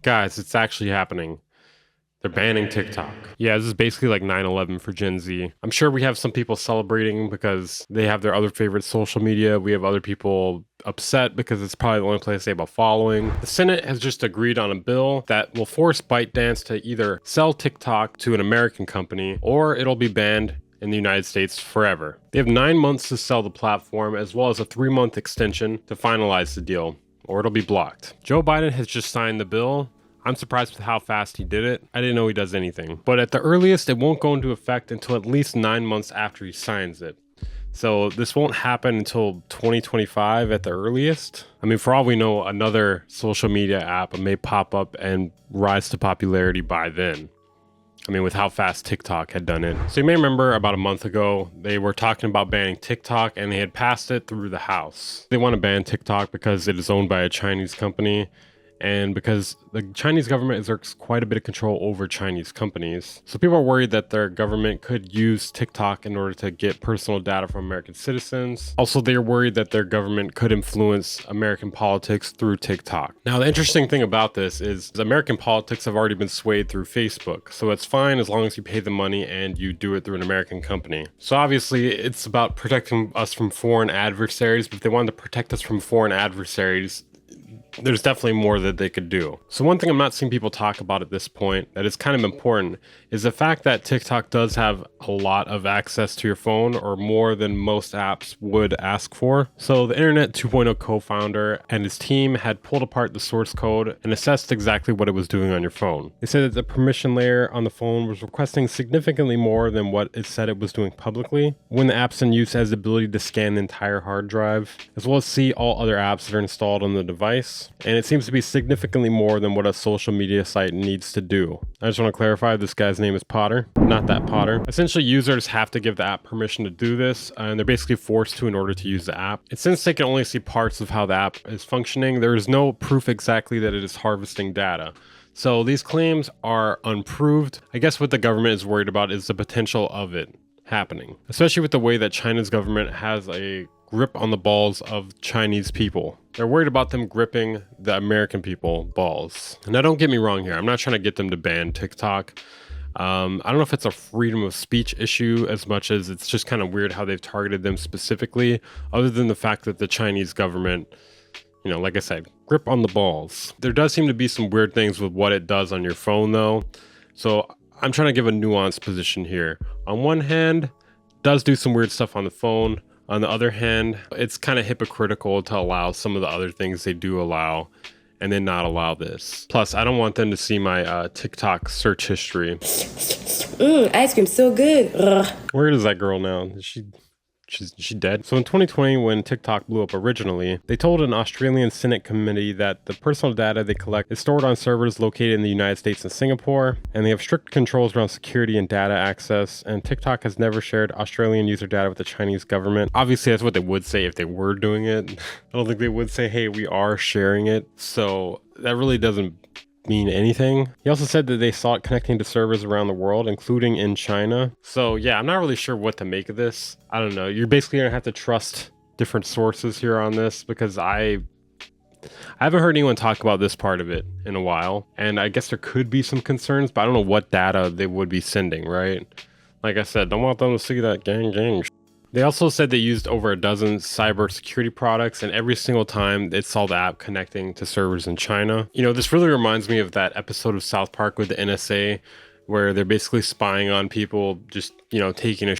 Guys, it's actually happening. They're banning TikTok. Yeah, this is basically like 9/11 for Gen Z. I'm sure we have some people celebrating because they have their other favorite social media. We have other people upset because it's probably the only place they have a following. The Senate has just agreed on a bill that will force ByteDance to either sell TikTok to an American company or it'll be banned in the United States forever. They have 9 months to sell the platform as well as a 3-month extension to finalize the deal, or it'll be blocked. Joe Biden has just signed the bill. I'm surprised with how fast he did it. I didn't know he does anything. But at the earliest, it won't go into effect until at least 9 months after he signs it. So this won't happen until 2025 at the earliest. I mean, for all we know, another social media app may pop up and rise to popularity by then. I mean, with how fast TikTok had done it. So you may remember about a month ago, they were talking about banning TikTok and they had passed it through the House. They want to ban TikTok because it is owned by a Chinese company and because the Chinese government exerts quite a bit of control over Chinese companies. So people are worried that their government could use TikTok in order to get personal data from American citizens. Also, they're worried that their government could influence American politics through TikTok. Now, the interesting thing about this is American politics have already been swayed through Facebook. So it's fine as long as you pay the money and you do it through an American company. So obviously, it's about protecting us from foreign adversaries. But if they wanted to protect us from foreign adversaries, there's definitely more that they could do. So one thing I'm not seeing people talk about at this point that is kind of important is the fact that TikTok does have a lot of access to your phone, or more than most apps would ask for. So the Internet 2.0 co-founder and his team had pulled apart the source code and assessed exactly what it was doing on your phone. They said that the permission layer on the phone was requesting significantly more than what it said it was doing publicly. When the app's in use, it has the ability to scan the entire hard drive, as well as see all other apps that are installed on the device. And it seems to be significantly more than what a social media site needs to do. I just want to clarify, this guy's name is Potter, not that Potter. Essentially, users have to give the app permission to do this, and they're basically forced to in order to use the app. And since they can only see parts of how the app is functioning, there is no proof exactly that it is harvesting data. So these claims are unproved. I guess what the government is worried about is the potential of it happening, especially with the way that China's government has a grip on the balls of Chinese people. They're worried about them gripping the American people balls. Now, don't get me wrong here. I'm not trying to get them to ban TikTok. I don't know if it's a freedom of speech issue as much as it's just kind of weird how they've targeted them specifically, other than the fact that the Chinese government, you know, like I said, grip on the balls. There does seem to be some weird things with what it does on your phone though. So I'm trying to give a nuanced position here. On one hand, it does do some weird stuff on the phone. On the other hand, it's kind of hypocritical to allow some of the other things they do allow and then not allow this. Plus, I don't want them to see my TikTok search history. Ice cream so good. Ugh. Where is that girl now? She's dead. So in 2020, when TikTok blew up originally, they told an Australian Senate committee that the personal data they collect is stored on servers located in the United States and Singapore, and they have strict controls around security and data access, and TikTok has never shared Australian user data with the Chinese government. Obviously, that's what they would say if they were doing it. I don't think they would say, hey, we are sharing it. So that really doesn't mean anything. He also said that they saw it connecting to servers around the world, including in China. So yeah, I'm not really sure what to make of this. I don't know. You're basically gonna have to trust different sources here on this, because I haven't heard anyone talk about this part of it in a while. And I guess there could be some concerns, but I don't know what data they would be sending, right? Like I said, don't want them to see that gang. They also said they used over a dozen cybersecurity products, and every single time it saw the app connecting to servers in China. You know, this really reminds me of that episode of South Park with the NSA, where they're basically spying on people, just, you know, taking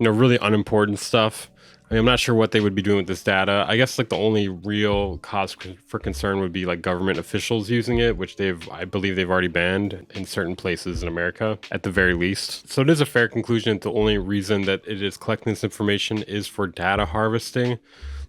really unimportant stuff. I mean, I'm not sure what they would be doing with this data. I guess like the only real cause for concern would be like government officials using it, which I believe they've already banned in certain places in America at the very least. So it is a fair conclusion that the only reason that it is collecting this information is for data harvesting.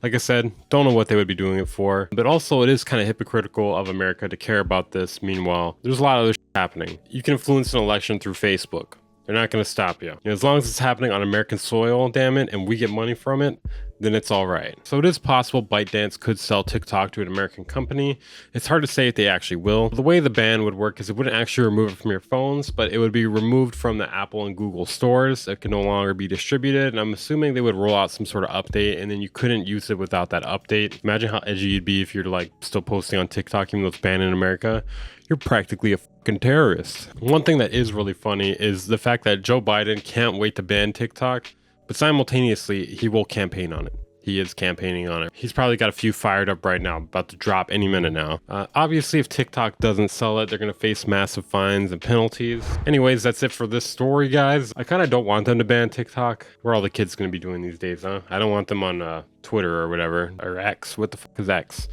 Like I said, don't know what they would be doing it for, but also it is kind of hypocritical of America to care about this. Meanwhile, there's a lot of other shit happening. You can influence an election through Facebook. They're not going to stop you. You know, as long as it's happening on American soil, damn it, and we get money from it, then it's all right. So it is possible ByteDance could sell TikTok to an American company. It's hard to say if they actually will. The way the ban would work is it wouldn't actually remove it from your phones, but it would be removed from the Apple and Google stores. It can no longer be distributed. And I'm assuming they would roll out some sort of update, and then you couldn't use it without that update. Imagine how edgy you'd be if you're like still posting on TikTok, even though it's banned in America. you're practically a fucking terrorist. One thing that is really funny is the fact that Joe Biden can't wait to ban TikTok, but simultaneously, he will campaign on it. He is campaigning on it. He's probably got a few fired up right now, about to drop any minute now. Obviously, if TikTok doesn't sell it, they're going to face massive fines and penalties. Anyways, that's it for this story, guys. I kind of don't want them to ban TikTok. Where are all the kids going to be doing these days, huh? I don't want them on Twitter or whatever, or X. What the fuck is X?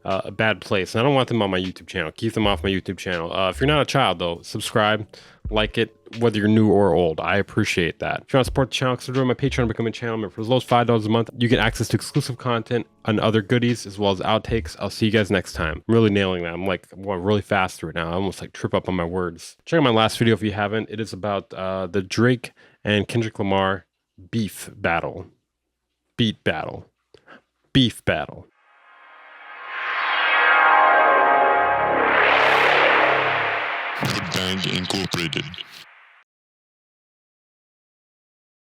A bad place. And I don't want them on my YouTube channel. Keep them off my YouTube channel. If you're not a child, though, subscribe, like it, whether you're new or old. I appreciate that. If you want to support the channel, consider my Patreon and become a channel member. For as low as $5 a month, you get access to exclusive content and other goodies, as well as outtakes. I'll see you guys next time. I'm really nailing that. I'm like going really fast through it now. I almost like trip up on my words. Check out my last video if you haven't. It is about the Drake and Kendrick Lamar beef battle. Beat battle. Beef battle. Bang Incorporated.